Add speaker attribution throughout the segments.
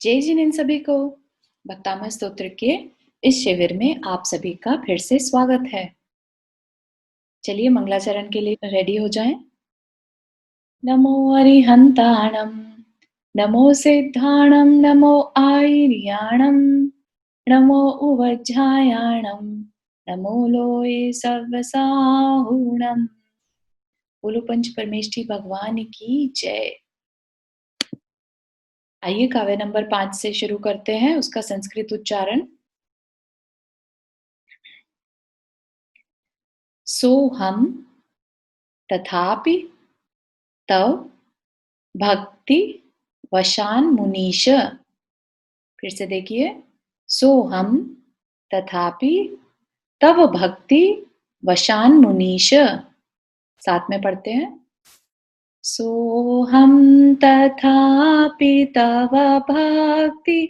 Speaker 1: जय जिन इन सभी को भक्तामृत स्तोत्र के इस शिविर में आप सभी का फिर से स्वागत है। चलिए मंगलाचरण के लिए रेडी हो जाएं। नमो अरिहंताणं, नमो सिद्धाणं, नमो आयर्याणं, नमो उवज्झायाणं, नमो लोये सर्वसाहुणम्। बोलो पंच परमेष्ठी भगवान की जय। आइए काव्य नंबर 5 से शुरू करते हैं उसका संस्कृत उच्चारण। सोहम तथापि तव भक्ति वशान मुनीश। फिर से देखिए, सोहम तथापि तव भक्ति वशान मुनीश। साथ में पढ़ते हैं, सोहम तथापि तव भक्ति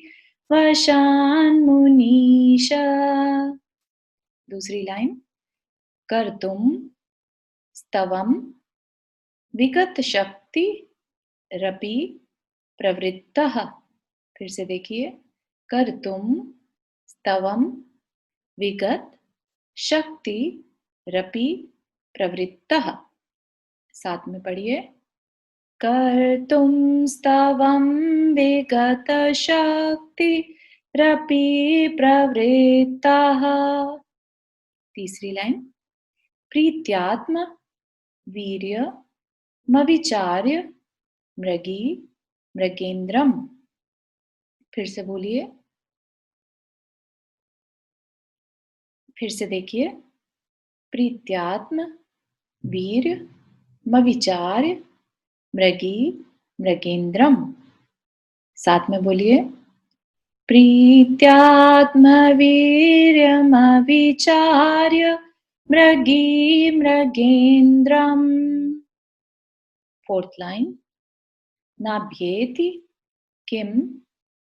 Speaker 1: वशान मुनीश। दूसरी लाइन, कर्तुम स्तवम विगत शक्ति रपि प्रवृत्तः। फिर से देखिए, कर्तुम स्तवम विगत शक्ति रपि प्रवृत्तः। साथ में पढ़िए, कर्तुम स्तवम विगत शक्ति रपि प्रवृत्तः। तीसरी लाइन, प्रीत्यात्म वीर्य मविचार्य मृगी मृगेंद्रम। फिर से बोलिए, फिर से देखिए, प्रीत्यात्म वीर मविचार्य मृगी मृगेंद्रम। साथ में बोलिए, प्रीत्यात्म वीर्यमविचार्य मृगी मृगेंद्रम। फोर्थ लाइन, नाभ्येति किम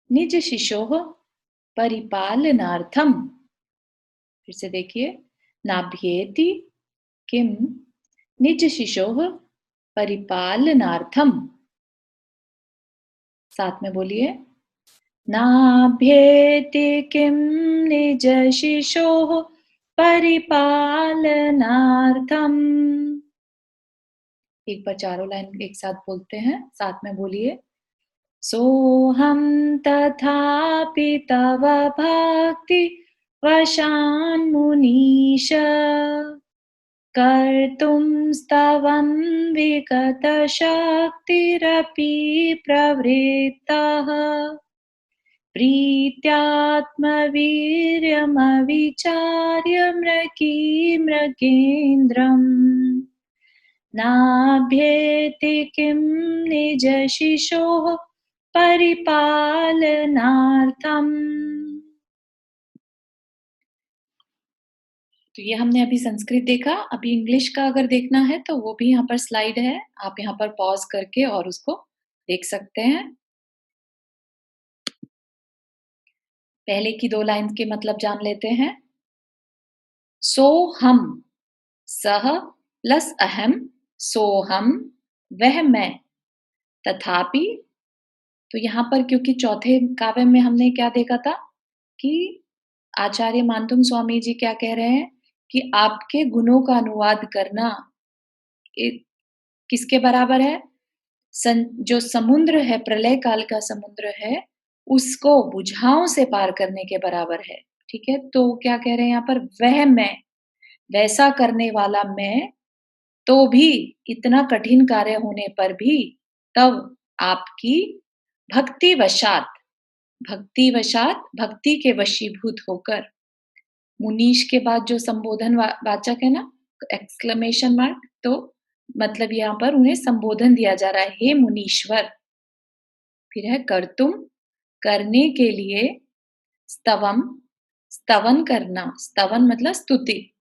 Speaker 1: निज शिशोः परिपालनार्थम। फिर से देखिए, नाभ्येति किम निज शिशोः परिपालनार्थम। साथ में बोलिए, नाभ्येति किम निज शिशोः परिपालनार्थम। एक बार चारों लाइन एक साथ बोलते हैं, साथ में बोलिए, सोहम तथापि तव भक्ति वशान मुनीश। कर्तुम स्तवं विगत शक्तिरपि प्रवृत्तः। प्रीत्यात्मवीर्यमविचार्य मृगी मृगेन्द्रम्। नाभ्येति किं निज शिशोः परिपालनार्थम। तो ये हमने अभी संस्कृत देखा। अभी इंग्लिश का अगर देखना है तो वो भी यहाँ पर स्लाइड है, आप यहाँ पर पॉज करके और उसको देख सकते हैं। पहले की 2 लाइन के मतलब जान लेते हैं। सो हम, सह प्लस अहम, सोहम वह मैं, तथापि। तो यहाँ पर क्योंकि चौथे काव्य में हमने क्या देखा था कि आचार्य मानतुंग स्वामी जी क्या कह रहे हैं कि आपके गुणों का अनुवाद करना किसके बराबर है? जो समुद्र है, प्रलय काल का समुद्र है, उसको बुझाओं से पार करने के बराबर है। ठीक है, तो क्या कह रहे हैं यहाँ पर, वह मैं, वैसा करने वाला मैं, तो भी इतना कठिन कार्य होने पर भी तब आपकी भक्तिवशात, भक्तिवशात भक्ति के वशीभूत होकर, मुनीश के बाद जो संबोधन वाचक है ना, एक्सक्लेमेशन मार्क, तो मतलब यहाँ पर उन्हें संबोधन दिया जा रहा है, हे मुनीश्वर। फिर है कर्तुम, करने के लिए, स्तवम, स्तवन करना, स्तवन मतलब स्तुति।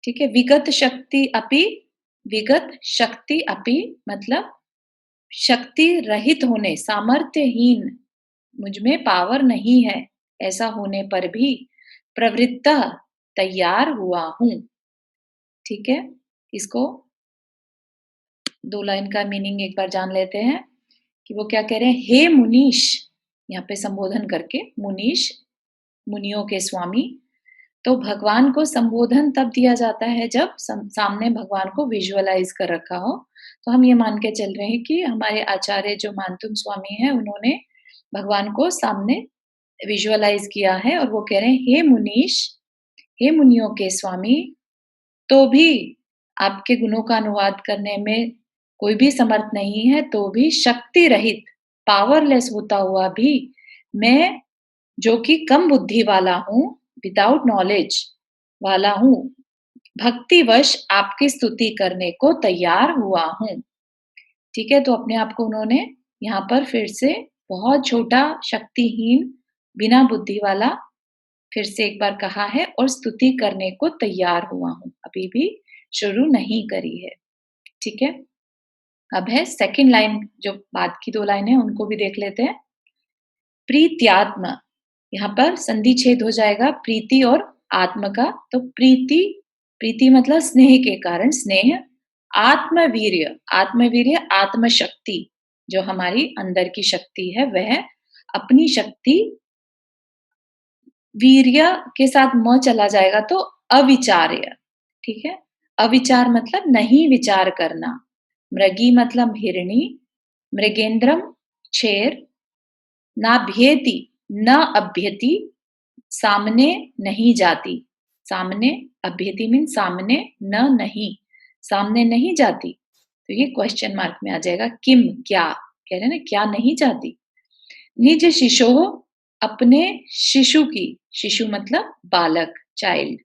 Speaker 1: ठीक है, विगत शक्ति अपि, विगत शक्ति अपि मतलब शक्ति रहित होने, सामर्थ्यहीन, मुझमें पावर नहीं है, ऐसा होने पर भी प्रवृत्त, तैयार हुआ हूं। ठीक है, इसको 2 लाइन का मीनिंग एक बार जान लेते हैं कि वो क्या कह रहे हैं। हे मुनीश, यहाँ पे संबोधन करके मुनीश, मुनियों के स्वामी। तो भगवान को संबोधन तब दिया जाता है जब सामने भगवान को विजुअलाइज कर रखा हो। तो हम ये मान के चल रहे हैं कि हमारे आचार्य जो मानतुम स्वामी हैं, उन्होंने भगवान को सामने विजुअलाइज किया है और वो कह रहे हैं, हे मुनीश, हे मुनियों के स्वामी, तो भी आपके गुणों का अनुवाद करने में कोई भी समर्थ नहीं है, तो भी शक्ति रहित, पावरलेस होता हुआ भी मैं, जो कि कम बुद्धि वाला हूँ, विदाउट नॉलेज वाला हूँ, भक्तिवश आपकी स्तुति करने को तैयार हुआ हूँ। ठीक है, तो अपने आप को उन्होंने यहाँ पर फिर से बहुत छोटा, शक्तिहीन, बिना बुद्धि वाला फिर से एक बार कहा है और स्तुति करने को तैयार हुआ हूँ, अभी भी शुरू नहीं करी है। ठीक है, अब है सेकंड लाइन, जो बाद की 2 लाइन है उनको भी देख लेते हैं। प्रीत्यात्म, यहाँ पर संधि छेद हो जाएगा प्रीति और आत्म का। तो प्रीति, प्रीति मतलब स्नेह के कारण, स्नेह। आत्मवीर्य, आत्मवीर्य आत्मशक्ति, जो हमारी अंदर की शक्ति है, वह अपनी शक्ति, वीर्य के साथ म चला जाएगा तो अविचार्य। ठीक है, अविचार मतलब नहीं विचार करना। मृगी मतलब हिरणी, मृगेंद्रम शेर, नाभ्येति न अभ्यति, सामने नहीं जाती। सामने, अभ्यति मीन सामने, न नहीं, सामने नहीं जाती। तो ये क्वेश्चन मार्क में आ जाएगा, किम क्या, कह रहे हैं ना, क्या नहीं जाती। निज शिशो, अपने शिशु की, शिशु मतलब बालक, चाइल्ड,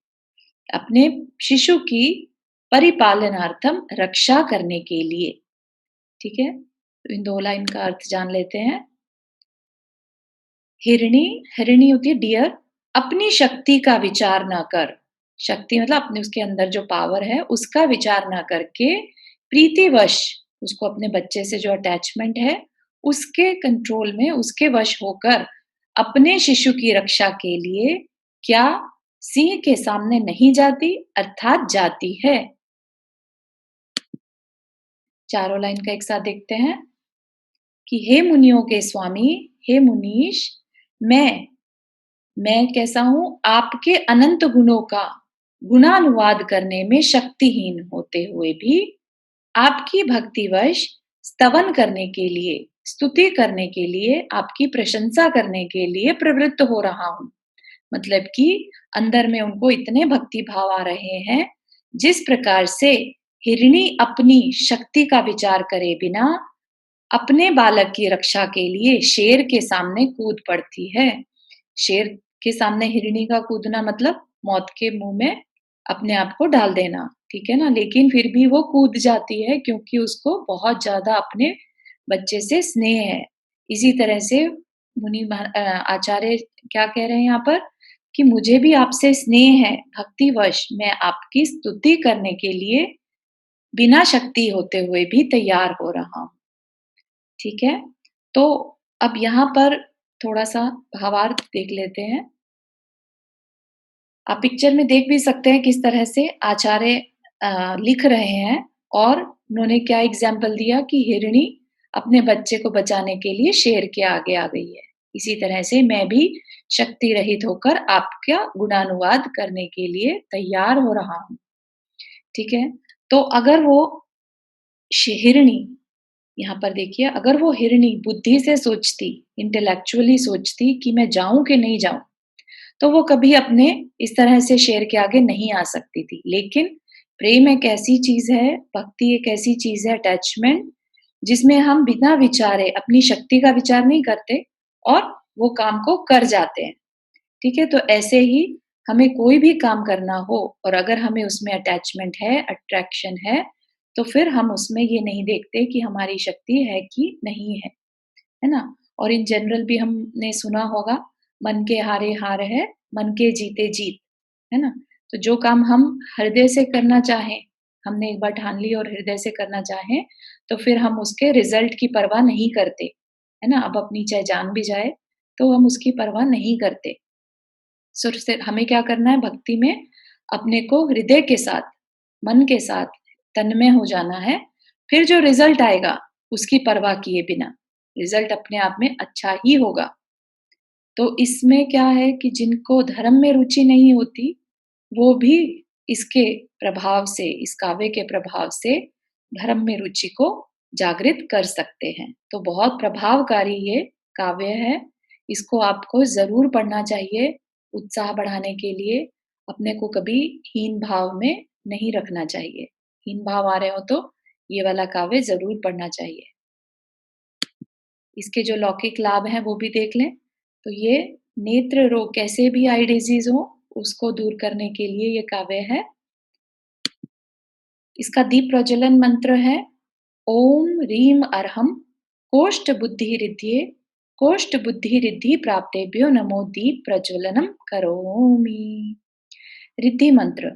Speaker 1: अपने शिशु की परिपालनार्थम, रक्षा करने के लिए। ठीक है, तो इन 2 लाइन का अर्थ जान लेते हैं। हिरणी, हिरणी होती है डियर, अपनी शक्ति का विचार ना कर, शक्ति मतलब अपने, उसके अंदर जो पावर है उसका विचार ना करके, प्रीतिवश, उसको अपने बच्चे से जो अटैचमेंट है उसके कंट्रोल में, उसके वश होकर अपने शिशु की रक्षा के लिए क्या सिंह के सामने नहीं जाती, अर्थात जाती है। चारों लाइन का एक साथ देखते हैं कि हे मुनियों के स्वामी, हे मुनीश, मैं कैसा हूं, आपके अनंत गुणों का गुणानुवाद करने में शक्तिहीन होते हुए भी आपकी भक्तिवश स्तवन करने के लिए, स्तुति करने के लिए, आपकी प्रशंसा करने के लिए प्रवृत्त हो रहा हूं। मतलब कि अंदर में उनको इतने भक्ति भाव आ रहे हैं, जिस प्रकार से हिरणी अपनी शक्ति का विचार करे बिना अपने बालक की रक्षा के लिए शेर के सामने कूद पड़ती है। शेर के सामने हिरणी का कूदना मतलब मौत के मुंह में अपने आप को डाल देना, ठीक है ना? लेकिन फिर भी वो कूद जाती है क्योंकि उसको बहुत ज्यादा अपने बच्चे से स्नेह है। इसी तरह से आचार्य क्या कह रहे हैं यहाँ पर कि मुझे भी आपसे स्नेह है, भक्तिवश मैं आपकी स्तुति करने के लिए बिना शक्ति होते हुए भी तैयार हो रहा हूँ। ठीक है, तो अब यहाँ पर थोड़ा सा भावार्थ देख लेते हैं। आप पिक्चर में देख भी सकते हैं किस तरह से आचार्य लिख रहे हैं, और उन्होंने क्या एग्जाम्पल दिया कि हिरणी अपने बच्चे को बचाने के लिए शेर के आगे आ गई है। इसी तरह से मैं भी शक्ति रहित होकर आपका गुणानुवाद करने के लिए तैयार हो रहा हूँ। ठीक है, तो अगर वो हिरणी, यहाँ पर देखिए, अगर वो हिरणी बुद्धि से सोचती, इंटेलेक्चुअली सोचती कि मैं जाऊं कि नहीं जाऊं, तो वो कभी अपने इस तरह से शेर के आगे नहीं आ सकती थी। लेकिन प्रेम एक ऐसी चीज है, भक्ति एक ऐसी चीज है, अटैचमेंट, जिसमें हम बिना विचारे, अपनी शक्ति का विचार नहीं करते और वो काम को कर जाते हैं। ठीक है, तो ऐसे ही हमें कोई भी काम करना हो और अगर हमें उसमें अटैचमेंट है, अट्रैक्शन है, तो फिर हम उसमें ये नहीं देखते कि हमारी शक्ति है कि नहीं है ना? और इन जनरल भी हमने सुना होगा, मन के हारे हार है, मन के जीते जीत, है ना? तो जो काम हम हृदय से करना चाहें, हमने एक बार ठान ली और हृदय से करना चाहें, तो फिर हम उसके रिजल्ट की परवाह नहीं करते, है ना? अब अपनी चाहे जान भी जाए, तो हम उसकी परवाह नहीं करते। सिर्फ से हमें क्या करना है, भक्ति में अपने को हृदय के साथ, मन के साथ तन्मय हो जाना है। फिर जो रिजल्ट आएगा, उसकी परवाह किए बिना, रिजल्ट अपने आप में अच्छा ही होगा। तो इसमें क्या है कि जिनको धर्म में रुचि नहीं होती, वो भी इसके प्रभाव से, इस काव्य के प्रभाव से धर्म में रुचि को जागृत कर सकते हैं। तो बहुत प्रभावकारी ये काव्य है। इसको आपको ज़रूर पढ़ना चाहिए, उत्साह बढ़ाने के लिए। अपने को कभी हीन भाव में नहीं रखना चाहिए। हीन भाव आ रहे हो तो ये वाला काव्य ज़रूर पढ़ना चाहिए। इसके जो लौकिक लाभ हैं वो भी देख लें। तो ये नेत्र रोग, कैसे भी आई डिजीज़ हो, उसको दूर करने के लिए ये काव्य है। इसका दीप प्रज्वलन मंत्र है ओम ह्रीं अर्हं कोष्ठबुद्धिरिद्धये कोष्ठबुद्धिरिद्धि प्राप्तेभ्यो नमो दीप प्रज्वलनम करोमि। रिद्धि मंत्र।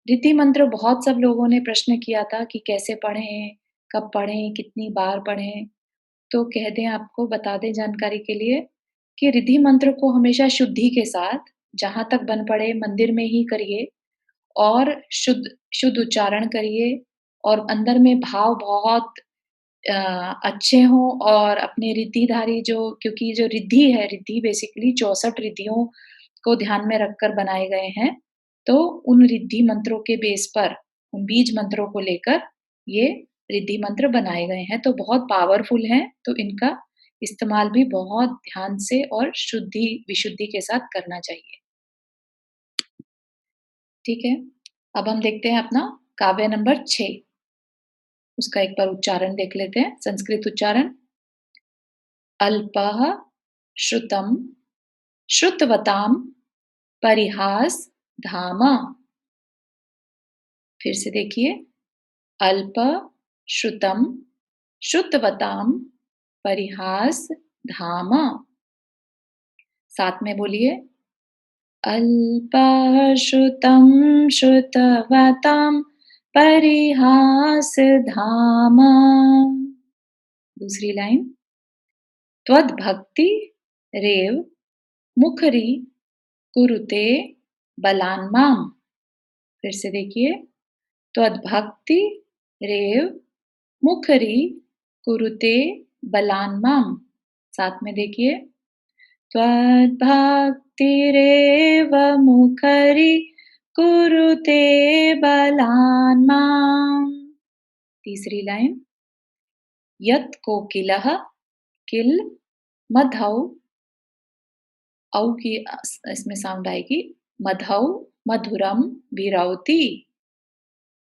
Speaker 1: रिद्धि मंत्र बहुत सब लोगों ने प्रश्न किया था कि कैसे पढ़ें, कब पढ़ें, कितनी बार पढ़ें। तो कह दें, आपको बता दें जानकारी के लिए कि रिद्धि मंत्र को हमेशा शुद्धि के साथ, जहाँ तक बन पड़े मंदिर में ही करिए और शुद्ध शुद्ध उच्चारण करिए और अंदर में भाव बहुत अ, अच्छे हों और अपने रिद्धिधारी जो, क्योंकि जो रिद्धि है, रिद्धि बेसिकली 64 रिद्धियों को ध्यान में रखकर बनाए गए हैं। तो उन रिद्धि मंत्रों के बेस पर, उन बीज मंत्रों को लेकर ये रिद्धि मंत्र बनाए गए हैं, तो बहुत पावरफुल हैं। तो इनका इस्तेमाल भी बहुत ध्यान से और शुद्धि विशुद्धि के साथ करना चाहिए। ठीक है? अब हम देखते हैं अपना काव्य नंबर 6। उसका एक बार उच्चारण देख लेते हैं, संस्कृत उच्चारण। अल्पः श्रुतं श्रुतवतां परिहास धाम। फिर से देखिए, अल्प श्रुतम श्रुतवतां परिहास धाम। साथ में बोलिए, अल्पः श्रुतं श्रुतवतां परिहास धाम। दूसरी लाइन, त्वद्भक्ति रेव मुखरी कुरुते बलान्माम। फिर से देखिए, त्वद्भक्ति रेव मुखरी कुरुते बलान्माम। साथ में देखिए, त्वद्भक्तिरेव मुखरी कुरुते बलान्माम। तीसरी लाइन, यत् कोकिलः किल मधौ, औ की इसमें साउंड आएगी, मधौ मधुरम विरौति।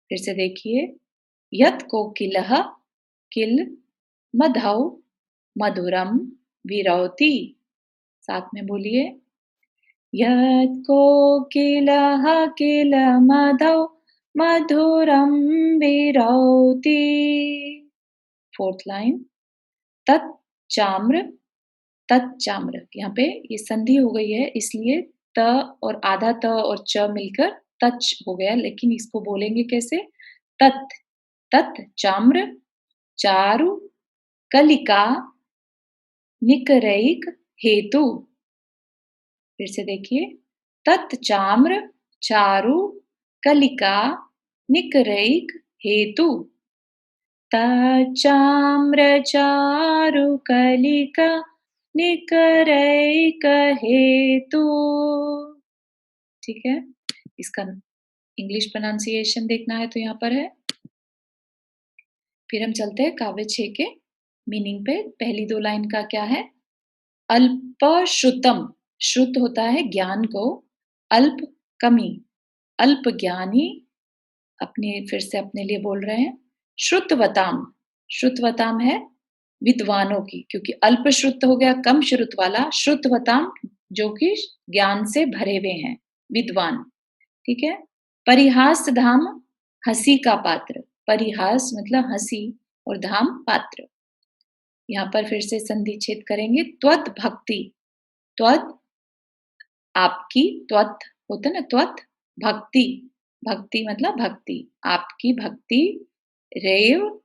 Speaker 1: फिर से देखिए, यत् कोकिलः किल मधौ मधुरम विरौति। साथ में बोलिए, यत् कोकिलः किल मधौ मधुरम विरौति। Fourth line, तच्चाम्र तच्चाम्र। यहाँ पे ये संधि हो गई है, इसलिए त और आधा त और च मिलकर तच हो गया, लेकिन इसको बोलेंगे कैसे? तत् तत् चाम्र चारु कलिका निकरैक हेतु। फिर से देखिए, तत् चाम्र चारु कलिका निकरैक हेतु। तच्चाम्र चारु कलिका निकरैक हेतु। ठीक है? इसका इंग्लिश प्रोनाउंसिएशन देखना है तो यहाँ पर है। फिर हम चलते हैं काव्य 6 के मीनिंग पे। पहली 2 लाइन का क्या है? अल्प श्रुतम, श्रुत होता है ज्ञान को, अल्प कमी, अल्प ज्ञानी, अपने फिर से अपने लिए बोल रहे हैं। श्रुतवताम, श्रुतवताम है विद्वानों की, क्योंकि अल्प श्रुत हो गया कम श्रुत वाला, श्रुतवताम जो कि ज्ञान से भरे हुए हैं, विद्वान। ठीक है? परिहास धाम, हंसी का पात्र। परिहास मतलब हंसी और धाम पात्र। यहाँ पर फिर से संधि छेद करेंगे। त्वत् भक्ति, त्वत् आपकी, त्वत् होता ना त्वत्, भक्ति, भक्ति मतलब भक्ति, आपकी भक्ति, रेव,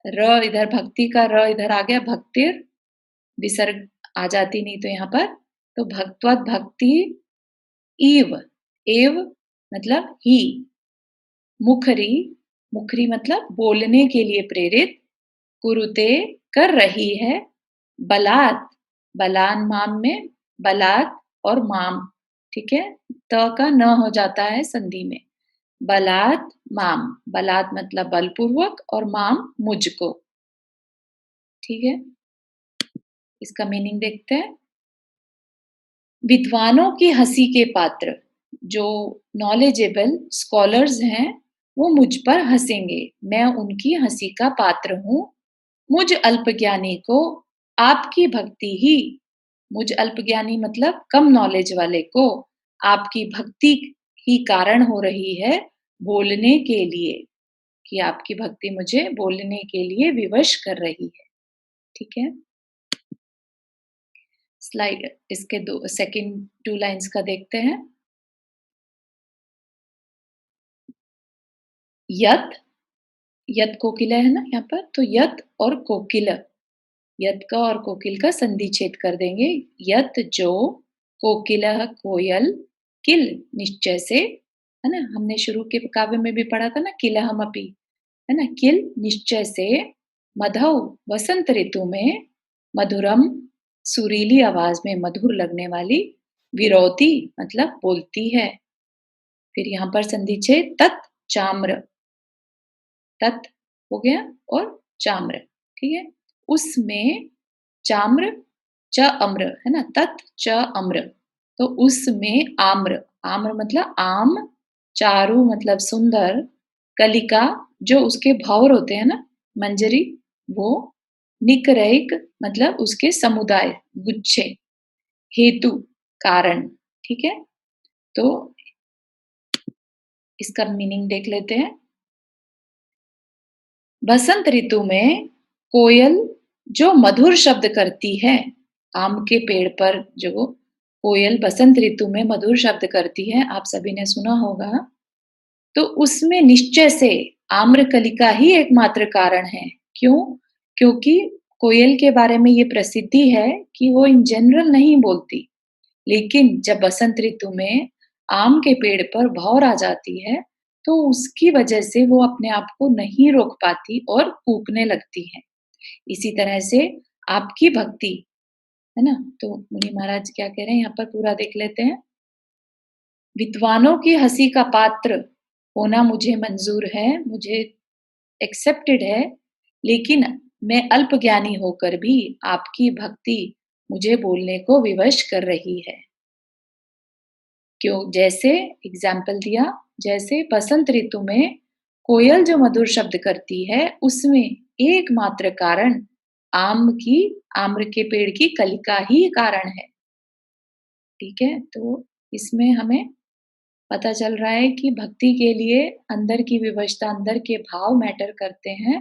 Speaker 1: र इधर भक्ति का र इधर आ गया, भक्तिर विसर्ग आ जाती नहीं तो यहाँ पर, तो भक्त्वत् भक्ति इव, एव मतलब ही, मुखरी, मुखरी मतलब बोलने के लिए प्रेरित, कुरुते कर रही है, बलात्, बलान माम में बलात् और माम, ठीक है? त का न हो जाता है संधि में। बलात् माम, बलात् मतलब बलपूर्वक और माम मुझको, ठीक है? इसका मीनिंग देखते हैं। विद्वानों की हँसी के पात्र, जो नॉलेजेबल स्कॉलर्स हैं, वो मुझ पर हँसेंगे। मैं उनकी हँसी का पात्र हूँ। मुझ अल्पज्ञानी को आपकी भक्ति ही, मुझ अल्पज्ञानी मतलब कम नॉलेज वाले को, आपकी भक्ति ही कारण हो रही है बोलने के लिए, कि आपकी भक्ति मुझे बोलने के लिए विवश कर रही है। ठीक है? स्लाइड इसके दो सेकंड 2 लाइन्स का देखते हैं। यत, यत कोकिला है ना यहाँ पर, तो यत और कोकिल, यत का और कोकिल का संधि छेद कर देंगे। यत जो, कोकिलः कोयल, किल निश्चय से, है ना? हमने शुरू के काव्य में भी पढ़ा था ना, किलहमपि, है ना? किल निश्चय से, मधौ वसंत ऋतु में, मधुरम सुरीली आवाज में मधुर लगने वाली, विरौती मतलब बोलती है। फिर यहाँ पर संधि छेद, तत् चाम्र, तत् हो गया और चाम्र, ठीक है? उसमें चाम्र, च अम्र, है ना? तत् च अम्र, तो उसमें आम्र, आम्र मतलब आम, चारु मतलब सुंदर, कलिका जो उसके भौर होते हैं ना, मंजरी, वो, निकरैक मतलब उसके समुदाय, गुच्छे, हेतु कारण, ठीक है? तो इसका मीनिंग देख लेते हैं। बसंत ऋतु में कोयल जो मधुर शब्द करती है, आम के पेड़ पर जो कोयल बसंत ऋतु में मधुर शब्द करती है, आप सभी ने सुना होगा, तो उसमें निश्चय से आम्रकलिका ही एकमात्र कारण है। क्यों? क्योंकि कोयल के बारे में ये प्रसिद्धि है कि वो इन जनरल नहीं बोलती, लेकिन जब बसंत ऋतु में आम के पेड़ पर भौर आ जाती है, तो उसकी वजह से वो अपने आप को नहीं रोक पाती और कूकने लगती है। इसी तरह से आपकी भक्ति, है ना? तो मुनि महाराज क्या कह रहे हैं यहाँ पर पूरा देख लेते हैं। विद्वानों की हँसी का पात्र होना मुझे मंज़ूर है, मुझे एक्सेप्टेड है, लेकिन मैं अल्पज्ञानी होकर भी आपकी भक्ति मुझे बोलने को विवश कर रही है। क्यों? जैसे एग्ज़ाम्पल दिया, जैसे बसंत ऋतु में कोयल जो मधुर शब्द करती है, उसमें एकमात्र कारण आम की आम्र के पेड़ की कलिका ही कारण है, ठीक है? तो इसमें हमें पता चल रहा है कि भक्ति के लिए अंदर की विवशता, अंदर के भाव मैटर करते हैं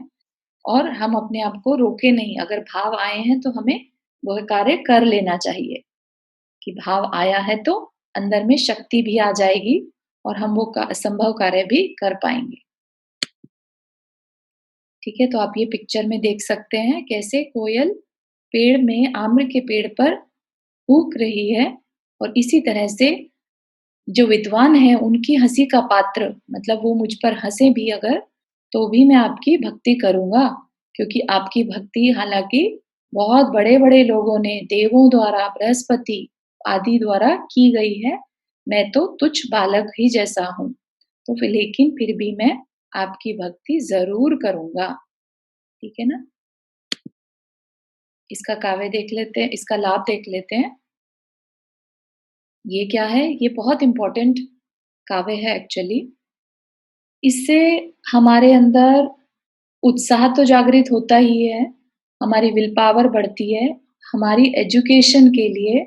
Speaker 1: और हम अपने आप को रोके नहीं। अगर भाव आए हैं, तो हमें वह कार्य कर लेना चाहिए। कि भाव आया है तो अंदर में शक्ति भी आ जाएगी और हम वो संभव कार्य भी कर पाएँगे। ठीक है? तो आप ये पिक्चर में देख सकते हैं कैसे कोयल पेड़ में आम्र के पेड़ पर कूक रही है और इसी तरह से जो विद्वान हैं उनकी हँसी का पात्र, मतलब वो मुझ पर हँसे भी अगर, तो भी मैं आपकी भक्ति करूँगा, क्योंकि आपकी भक्ति हालाँकि बहुत बड़े-बड़े लोगों ने, देवों द्वारा, बृहस्पति आदि द्वारा की गई है। मैं तो तुच्छ बालक ही जैसा हूँ। तो फिर लेकिन फिर भी मैं आपकी भक्ति ज़रूर करूँगा। ठीक है ना? इसका काव्य देख लेते हैं, इसका लाभ देख लेते हैं। ये क्या है? ये बहुत इम्पोर्टेंट काव्य है एक्चुअली। इससे हमारे अंदर उत्साह तो जागृत होता ही है, हमारी विल पावर बढ़ती है, हमारी एजुकेशन के लिए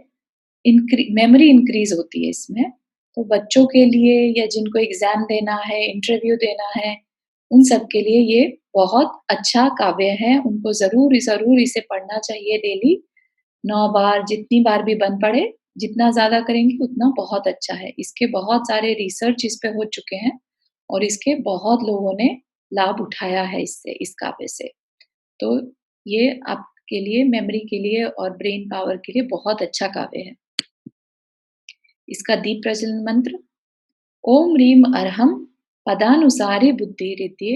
Speaker 1: मेमोरी इंक्रीज़ होती है इसमें। तो बच्चों के लिए या जिनको एग्ज़ाम देना है, इंटरव्यू देना है, उन सब के लिए ये बहुत अच्छा काव्य है। उनको ज़रूर इसे पढ़ना चाहिए डेली, 9 बार, जितनी बार भी बन पड़े, जितना ज़्यादा करेंगे उतना बहुत अच्छा है। इसके बहुत सारे रिसर्च इस पे हो चुके हैं और इसके बहुत लोगों ने लाभ उठाया है इससे, इस काव्य से। तो ये आपके लिए, मेमोरी के लिए और ब्रेन पावर के लिए बहुत अच्छा काव्य है। इसका दीप प्रज्वलन मंत्र, ओम ह्रीम अरहम पदानुसारि बुद्धिरिति,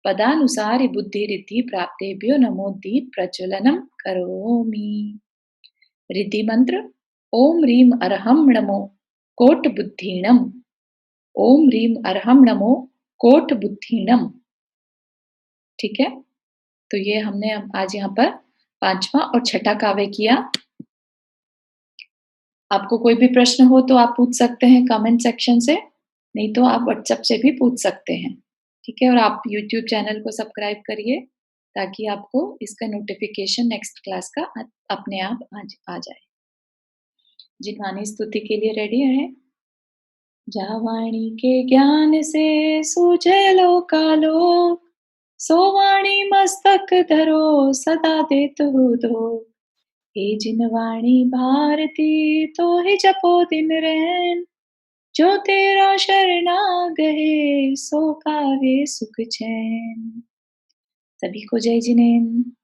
Speaker 1: पदानुसारि बुद्धिरिति प्राप्तेभ्यो नमो दीप प्रज्वलनम करोमि। रिद्धि मंत्र, ओम ह्रीं अरहं नमो कोटबुद्धिनम्। ओम ह्रीं अरहं नमो कोटबुद्धिनम्। ठीक है? तो ये हमने आज यहाँ पर 5वां और छठा काव्य किया। आपको कोई भी प्रश्न हो तो आप पूछ सकते हैं कमेंट सेक्शन से, नहीं तो आप व्हाट्सएप से भी पूछ सकते हैं। ठीक है? और आप यूट्यूब चैनल को सब्सक्राइब करिए ताकि आपको इसका नोटिफ़िकेशन नेक्स्ट क्लास का अपने आप आ जाए। जिनवानी स्तुति के लिए रेडी हैं? जा वाणी के ज्ञान से सूझे लोकालोक, सो वाणी मस्तक धरो सदा देतु दो। हे जिन वाणी भारती तो ही जपो दिन रैन, जो तेरा शरणागहे सो पावे सुख चैन। सभी को जय जिनेन्द्र।